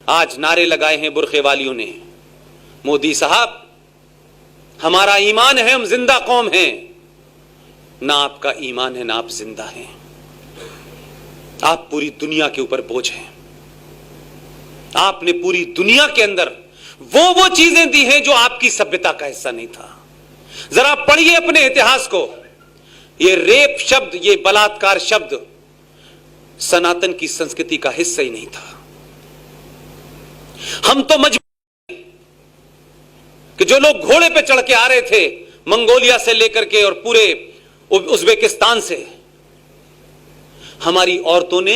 आज नारे लगाए हैं बुरखे वालियों ने, मोदी साहब हमारा ईमान है, हम जिंदा कौम हैं। ना आपका ईमान है ना आप जिंदा हैं। आप पूरी दुनिया के ऊपर बोझ हैं। आपने पूरी दुनिया के अंदर वो चीजें दी हैं जो आपकी सभ्यता का हिस्सा नहीं था। जरा पढ़िए अपने इतिहास को। ये रेप शब्द, ये बलात्कार शब्द सनातन की संस्कृति का हिस्सा ही नहीं था। हम तो मजबूर कि जो लोग घोड़े पे चढ़ के आ रहे थे मंगोलिया से लेकर के और पूरे उज्बेकिस्तान से, हमारी औरतों ने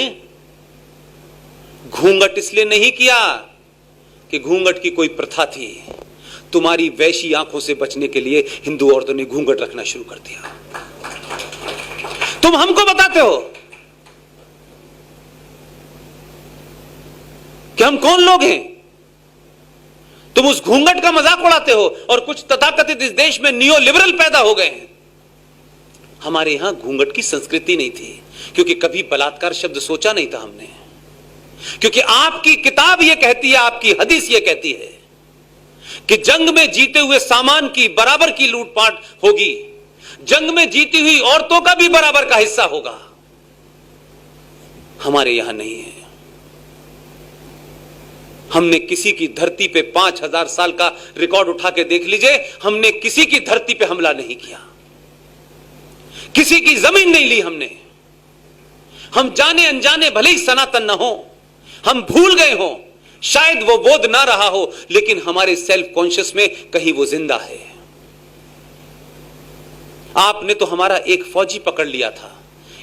घूंघट इसलिए नहीं किया कि घूंघट की कोई प्रथा थी। तुम्हारी वैशी आंखों से बचने के लिए हिंदू औरतों ने घूंघट रखना शुरू कर दिया। तुम हमको बताते हो कि हम कौन लोग हैं। तुम उस घूंघट का मजाक उड़ाते हो और कुछ तथाकथित इस देश में नियो लिबरल पैदा हो गए हैं। हमारे यहां घूंघट की संस्कृति नहीं थी, क्योंकि कभी बलात्कार शब्द सोचा नहीं था हमने। क्योंकि आपकी किताब यह कहती है, आपकी हदीस यह कहती है कि जंग में जीते हुए सामान की बराबर की लूटपाट होगी, जंग में जीती हुई औरतों का भी बराबर का हिस्सा होगा। हमारे यहां नहीं है। हमने किसी की धरती पे 5000 साल का रिकॉर्ड उठा के देख लीजिए, हमने किसी की धरती पे हमला नहीं किया, किसी की जमीन नहीं ली हमने। हम जाने अनजाने भले ही सनातन ना हो, हम भूल गए हो, शायद वो बोध ना रहा हो, लेकिन हमारे सेल्फ कॉन्शियस में कहीं वो जिंदा है। आपने तो हमारा एक फौजी पकड़ लिया था,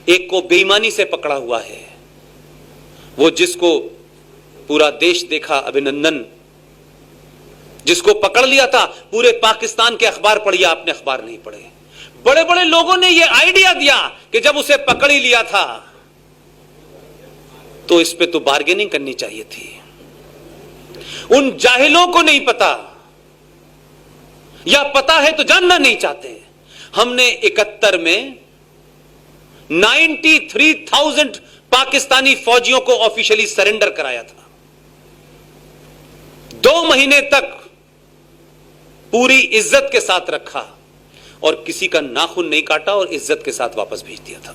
एक को बेईमानी से पकड़ा हुआ है, वो जिसको पूरा देश देखा, अभिनंदन। जिसको पकड़ लिया था, पूरे पाकिस्तान के अखबार पढ़िए, आपने अखबार नहीं पढ़े। बड़े बड़े लोगों ने यह आइडिया दिया कि जब उसे पकड़ ही लिया था तो इस पे तो बार्गेनिंग करनी चाहिए थी। उन जाहिलों को नहीं पता, या पता है तो जानना नहीं चाहते। हमने 71 में 93,000 पाकिस्तानी फौजियों को ऑफिशियली सरेंडर कराया था। 2 महीने तक पूरी इज्जत के साथ रखा और किसी का नाखून नहीं काटा और इज्जत के साथ वापस भेज दिया था।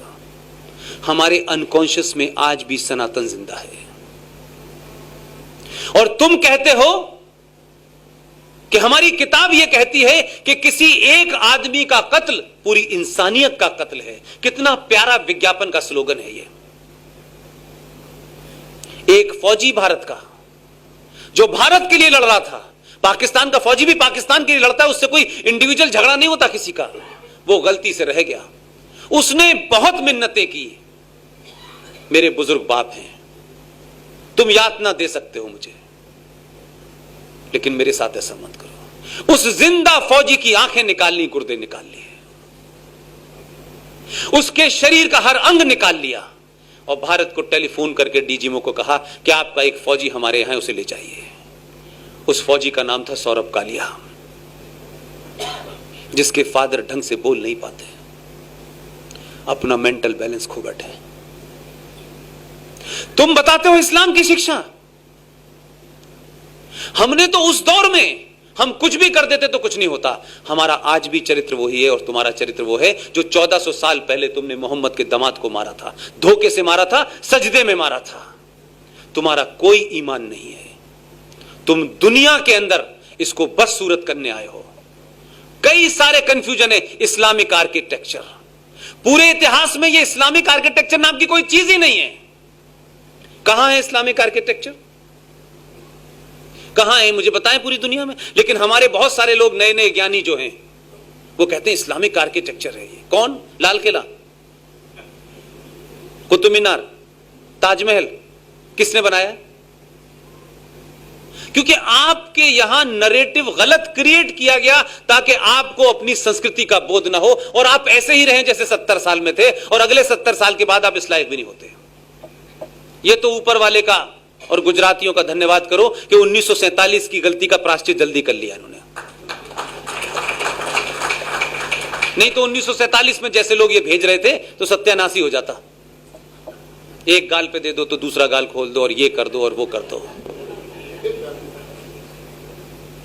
हमारे अनकॉन्शियस में आज भी सनातन जिंदा है। और तुम कहते हो कि हमारी किताब यह कहती है कि किसी एक आदमी का कत्ल पूरी इंसानियत का कत्ल है। कितना प्यारा विज्ञापन का स्लोगन है ये। एक फौजी भारत का जो भारत के लिए लड़ रहा था, पाकिस्तान का फौजी भी पाकिस्तान के लिए लड़ता है, उससे कोई इंडिविजुअल झगड़ा नहीं होता किसी का। वो गलती से रह गया, उसने बहुत मिन्नतें की। मेरे बुजुर्ग बाप हैं, तुम यातना दे सकते हो मुझे, लेकिन मेरे साथ ऐसा मत करो। उस जिंदा फौजी की आंखें निकाल ली, गुर्दे निकाल लिए, उसके शरीर का हर अंग निकाल लिया और भारत को टेलीफोन करके डीजीएमओ को कहा कि आपका एक फौजी हमारे यहां, उसे ले जाइए। उस फौजी का नाम था सौरभ कालिया, जिसके फादर ढंग से बोल नहीं पाते, अपना मेंटल बैलेंस खो बैठे। तुम बताते हो इस्लाम की शिक्षा। हमने तो उस दौर में हम कुछ भी कर देते तो कुछ नहीं होता। हमारा आज भी चरित्र वही है और तुम्हारा चरित्र वो है जो 1400 साल पहले तुमने मोहम्मद के दामाद को मारा था, धोखे से मारा था, सजदे में मारा था। तुम्हारा कोई ईमान नहीं है। तुम दुनिया के अंदर इसको बस सूरत करने आए हो। कई सारे कंफ्यूजन है। इस्लामिक आर्किटेक्चर, पूरे इतिहास में ये इस्लामिक आर्किटेक्चर नाम की कोई चीज ही नहीं है। कहां है इस्लामिक आर्किटेक्चर? कहां है मुझे बताएं पूरी दुनिया में। लेकिन हमारे बहुत सारे लोग, नए नए ज्ञानी जो हैं, वो कहते हैं इस्लामिक आर्किटेक्चर है ये। कौन? लाल किला, कुतुब मीनार, ताजमहल किसने बनाया? क्योंकि आपके यहां नरेटिव गलत क्रिएट किया गया ताकि आपको अपनी संस्कृति का बोध ना हो और आप ऐसे ही रहें जैसे 70 साल में थे और अगले 70 साल के बाद आप इस लायक भी नहीं होते। ये तो ऊपर वाले का और गुजरातियों का धन्यवाद करो कि 1947 की गलती का प्रायश्चित जल्दी कर लिया इन्होंने। नहीं तो 1947 में जैसे लोग ये भेज रहे थे तो सत्यानाश ही हो जाता। एक गाल पे दे दो तो दूसरा गाल खोल दो और ये कर दो और वो कर दो।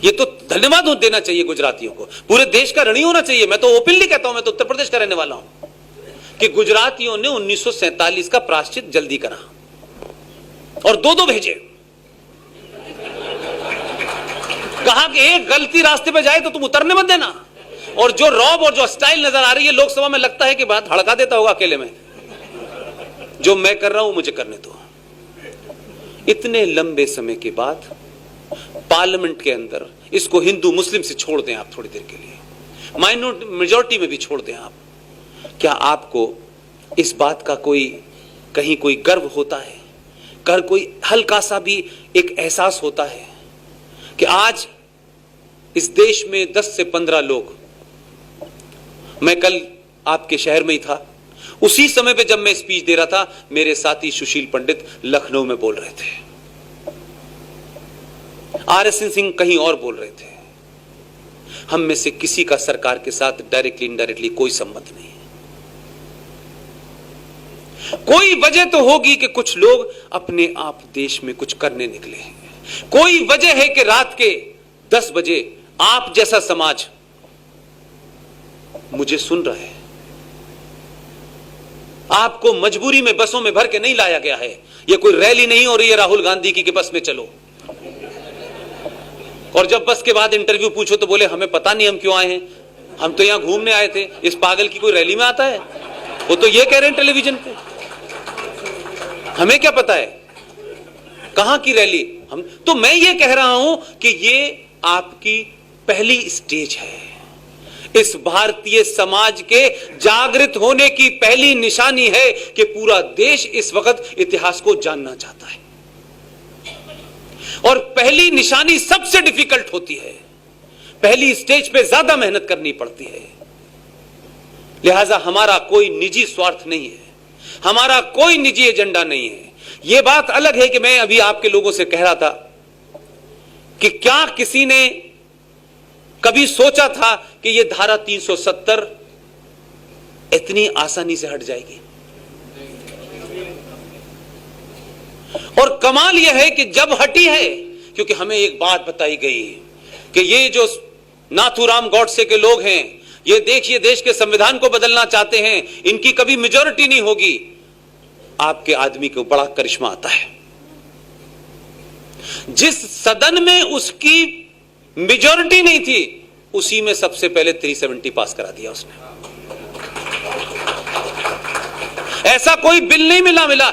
ये तो धन्यवाद देना चाहिए गुजरातियों को, पूरे देश का ऋणी होना चाहिए। मैं तो ओपनली कहता हूं, मैं तो उत्तर प्रदेश का रहने वाला हूं, कि गुजरातियों ने 1947 का प्रायश्चित जल्दी करा और दो भेजे। कहा कि एक गलती रास्ते पे जाए तो तुम उतरने मत देना। और जो रौब और जो स्टाइल नजर आ रही है लोकसभा में, लगता है कि बात हड़का देता होगा अकेले में। जो मैं कर रहा हूं मुझे करने दो। इतने लंबे समय के बाद पार्लियामेंट के अंदर इसको हिंदू मुस्लिम से छोड़ दें आप थोड़ी देर के लिए, माइनॉरिटी मेजॉरिटी में भी छोड़ दें आप, क्या आपको इस बात का कहीं कोई गर्व होता है, कोई हल्का सा भी एक एहसास होता है कि आज इस देश में 10 से 15 लोग, मैं कल आपके शहर में ही था, उसी समय पे जब मैं स्पीच दे रहा था मेरे साथी सुशील पंडित लखनऊ में बोल रहे थे, RSN सिंह कहीं और बोल रहे थे। हम में से किसी का सरकार के साथ डायरेक्टली इनडायरेक्टली कोई संबंध नहीं है। कोई वजह तो होगी कि कुछ लोग अपने आप देश में कुछ करने निकले हैं। कोई वजह है कि रात के 10 बजे आप जैसा समाज मुझे सुन रहा है। आपको मजबूरी में बसों में भर के नहीं लाया गया है। यह कोई रैली नहीं हो रही है राहुल गांधी की कि बस में चलो। और जब बस के बाद इंटरव्यू पूछो तो बोले हमें पता नहीं हम क्यों आए हैं, हम तो यहां घूमने आए थे। इस पागल की कोई रैली में आता है? वो तो ये कह रहे हैं टेलीविजन पे, हमें क्या पता है कहां की रैली। हम तो मैं ये कह रहा हूं कि ये आपकी पहली स्टेज है। इस भारतीय समाज के जागृत होने की पहली निशानी है कि पूरा देश इस वक्त इतिहास को जानना चाहता है। और पहली निशानी सबसे डिफिकल्ट होती है, पहली स्टेज पे ज्यादा मेहनत करनी पड़ती है। लिहाजा हमारा कोई निजी स्वार्थ नहीं है, हमारा कोई निजी एजेंडा नहीं है। यह बात अलग है कि मैं अभी आपके लोगों से कह रहा था कि क्या किसी ने कभी सोचा था कि यह धारा 370 इतनी आसानी से हट जाएगी। और कमाल यह है कि जब हटी है, क्योंकि हमें एक बात बताई गई कि ये जो नाथूराम गॉडसे के लोग हैं, ये देखिए देश के संविधान को बदलना चाहते हैं, इनकी कभी मेजॉरिटी नहीं होगी। आपके आदमी को बड़ा करिश्मा आता है। जिस सदन में उसकी मेजॉरिटी नहीं थी उसी में सबसे पहले 370 पास करा दिया उसने। ऐसा कोई बिल नहीं मिला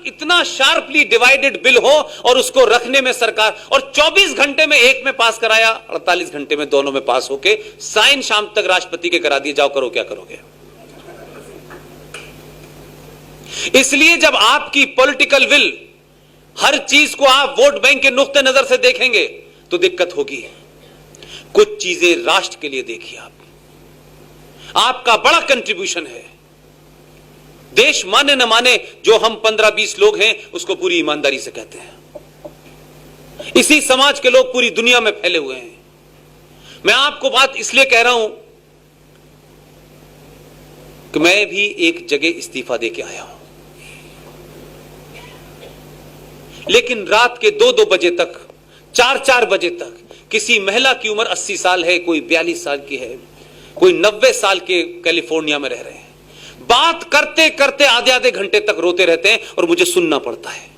इतना शार्पली डिवाइडेड बिल हो और उसको रखने में सरकार, और 24 घंटे में एक में पास कराया, 48 घंटे में दोनों में पास होके साइन शाम तक राष्ट्रपति के करा दिए। जाओ करो क्या करोगे। इसलिए जब आपकी पॉलिटिकल विल, हर चीज को आप वोट बैंक के नुक्ते नजर से देखेंगे तो दिक्कत होगी। कुछ चीजें राष्ट्र के लिए देखिए। आपका बड़ा कंट्रीब्यूशन है। देश माने न माने, जो हम 15-20 लोग हैं उसको पूरी ईमानदारी से कहते हैं। इसी समाज के लोग पूरी दुनिया में फैले हुए हैं। मैं आपको बात इसलिए कह रहा हूं कि मैं भी एक जगह इस्तीफा देके आया हूं, लेकिन रात के 2-2 बजे तक, 4-4 बजे तक किसी महिला की उम्र 80 साल है, कोई 42 साल की है, कोई 90 साल के कैलिफोर्निया में रह रहे हैं, बात करते करते आधे घंटे तक रोते रहते हैं और मुझे सुनना पड़ता है।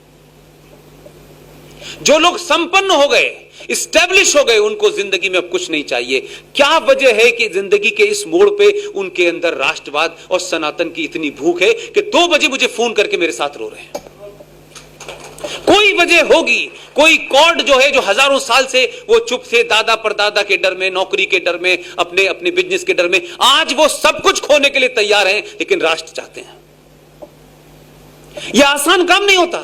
जो लोग संपन्न हो गए, इस्टेब्लिश हो गए, उनको जिंदगी में अब कुछ नहीं चाहिए। क्या वजह है कि जिंदगी के इस मोड़ पे उनके अंदर राष्ट्रवाद और सनातन की इतनी भूख है कि 2 बजे मुझे फोन करके मेरे साथ रो रहे हैं। कोई वजह होगी, कोई कॉर्ड जो है, जो हजारों साल से वो चुप थे, दादा परदादा के डर में, नौकरी के डर में, अपने अपने बिजनेस के डर में, आज वो सब कुछ खोने के लिए तैयार हैं, लेकिन राष्ट्र चाहते हैं। यह आसान काम नहीं होता।